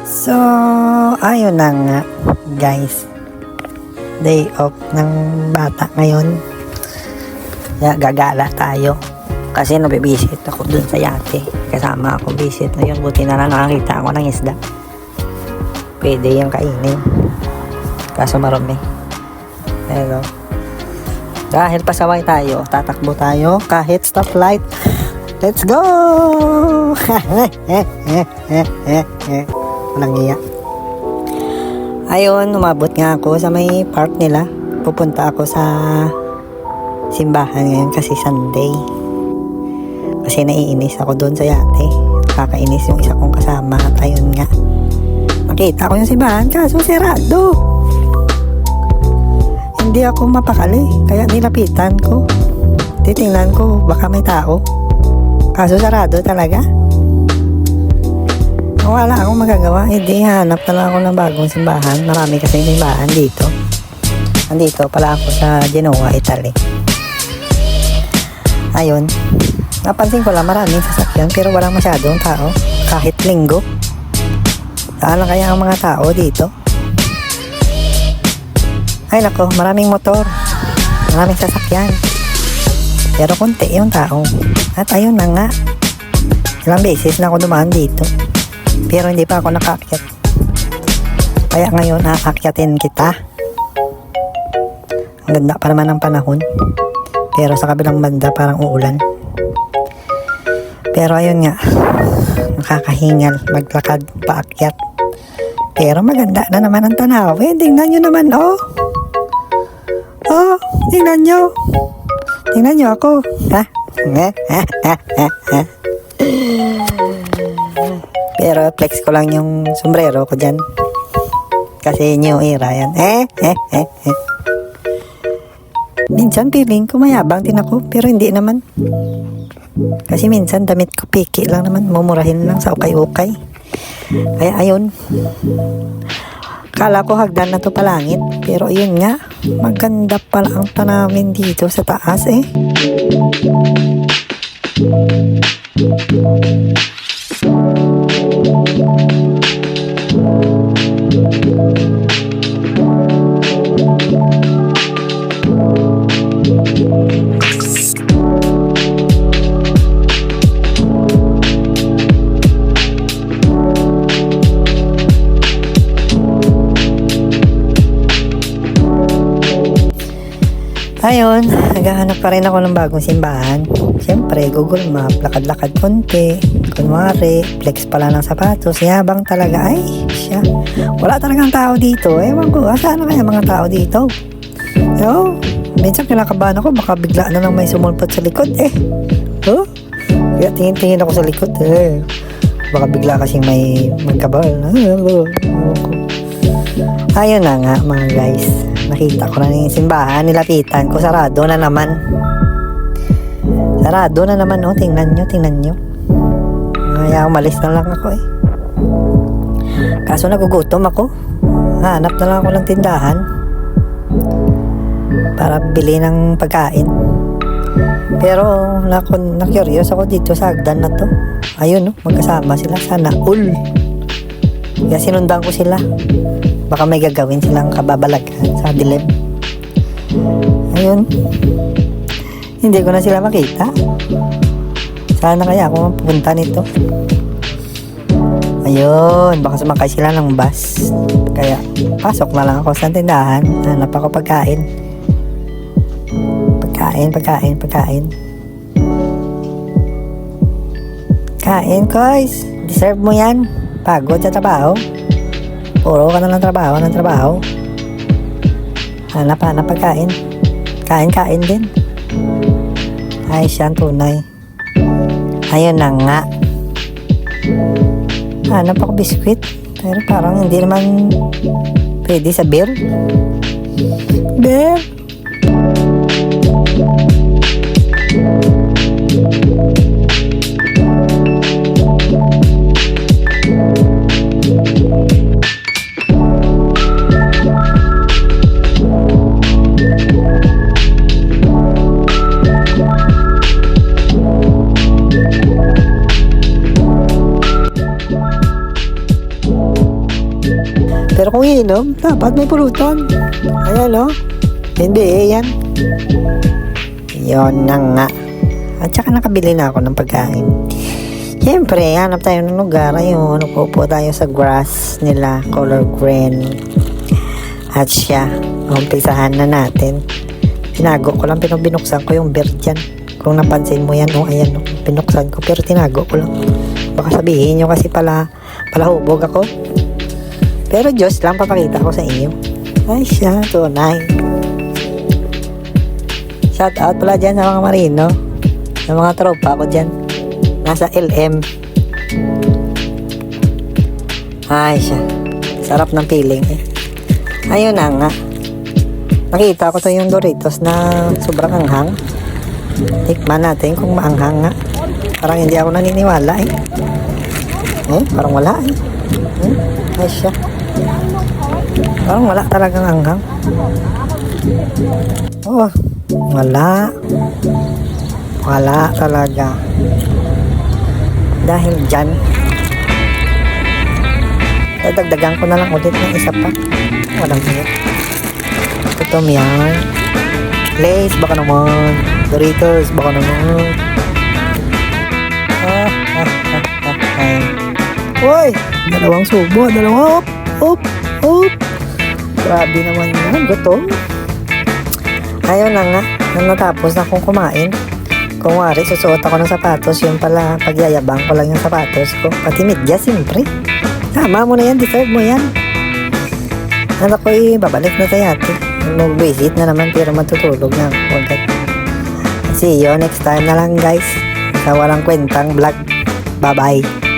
So, ayun na nga guys, day off ng bata ngayon. Kaya gagala tayo kasi nabibisit ako dun sa yate. Kasama ako visit ngayon. Buti na lang nakakita ako ng isda. Pwede yung kainin, kaso marumi. Pero dahil pasaway tayo, tatakbo tayo kahit stoplight. Let's go! Walang iya. Ayun, umabot nga ako sa may park nila. Pupunta ako sa simbahan ngayon kasi Sunday. Kasi naiinis ako doon sa yate. Kakainis yung isa kong kasama. At ayun nga, nakita ko yung simbahan kaso sirado. Hindi ako mapakali, kaya nilapitan ko. Titingnan ko baka may tao, kaso sarado talaga. Wala akong magagawa, hindi hanap na lang ako ng bagong simbahan. Marami kasi simbahan dito. Nandito pala ako sa Genoa, Italy. Ayun, napansin ko lang maraming sasakyan pero walang masyadong tao kahit linggo. Saan lang kaya ang mga tao dito? Ay nako, maraming motor, maraming sasakyan, pero konti yung tao. At ayun na nga, ilang beses na ako dumaan dito pero hindi pa ako nakaakyat. Kaya ngayon aakyatin kita. Ang ganda pa naman ng panahon, pero sa kabilang banda parang uulan. Pero ayun nga, nakakahingal maglakad paakyat. Pero maganda na naman ang tanawin. Tingnan nyo naman, oh. Oh, tingnan nyo. Tingnan nyo ako. Ha? Pero flex ko lang yung sombrero ko dyan. Kasi new era yan. Minsan feeling ko mayabang din ako, pero hindi naman. Kasi minsan damit ko piki lang naman. Mumurahin lang sa ukay-ukay. Kaya ayun. Kala ko hagdan na to palangit, pero ayun nga, maganda pala ang tanawin dito sa taas eh. Ayun, naghahanap pa rin ako ng bagong simbahan. Siyempre, Google Map, lakad-lakad konti. Kunwari, flex pala ng sapatos. Yabang talaga. Ay, siya. Wala talagang tao dito. Ewan ko, saan na kaya mga tao dito? So, minsan kinakabahan ako, baka bigla na lang may sumulpot sa likod eh. Oh, kaya tingin-tingin ako sa likod eh. Baka bigla kasing may magkabal. Ayun na nga mga guys. Nakita ko na yung simbahan, nilapitan ko, sarado na naman. Sarado na naman, oh, tingnan nyo, tingnan nyo. Kaya umalis na lang ako eh. Kaso nagugutom ako. Hanap na lang ako ng tindahan para bili ng pagkain. Pero na-curious ako dito sa hagdan na to. Ayun, oh, magkasama sila, sana all. Kaya sinundan ko sila. Baka may gagawin silang kababalaghan sa dilim. Ayun. Hindi ko na sila makita. Sana kaya ako mapupunta nito. Ayun. Baka sumakay sila ng bus. Kaya pasok na lang ako sa tindahan. Hanap ako pagkain. Pagkain. Kain, guys. Deserve mo yan. Pagod sa trabaho. Puro ka na ng trabaho. Hanap pagkain. Kain din. Ay, siyang tunay. Ayun na nga. Hanap ako biskwit. Pero parang hindi naman pwede sa beer. Beer. Pero kung iinom, dapat may pulutan. Ayan o. Hindi yan. Yun na nga. At saka nakabili na ako ng pagkain. Siyempre, hanap tayo ng lugar. Ayun, upo tayo sa grass nila, color green. At siya, umpisahan na natin. Tinago ko lang, binuksan ko yung beer dyan. Kung napansin mo yan, ayan, binuksan ko. Pero tinago ko lang. Baka sabihin nyo kasi pala hubog ako. Pero Diyos lang, papakita ko sa inyo. Ay siya, tunay. Shout out pala dyan sa mga marino. Sa mga tropa ko dyan. Nasa LM. Ay siya. Sarap ng feeling eh. Ayun na nga. Nakita ko to yung Doritos na sobrang anghang. Tikman natin kung maanghang nga. Parang hindi ako naniniwala eh. Parang wala eh. Ay siya. Parang wala talagang anghang. Oh, wala. Wala talaga. Dahil dyan, dadagdagan ko na lang ulit ng isa pa. Walang hiya. Gutom yan. Lays, baka naman. Doritos, baka naman. Uy! Dalawang subo. Dalawa. Op! Grabe naman yan. Gutom. Ayun na nga. Nang natapos na akong kumain. Kung wari, susuot ako ng sapatos. Yung pala, pagyayabang ko lang yung sapatos ko. Pati medyas, siyempre. Tama mo na yan. Deserve mo yan. Ano ko babalik na tayo ate. Mag-visit na naman pero matutulog na ako agad. See you next time na lang guys. Sa walang kwentang vlog. Bye-bye.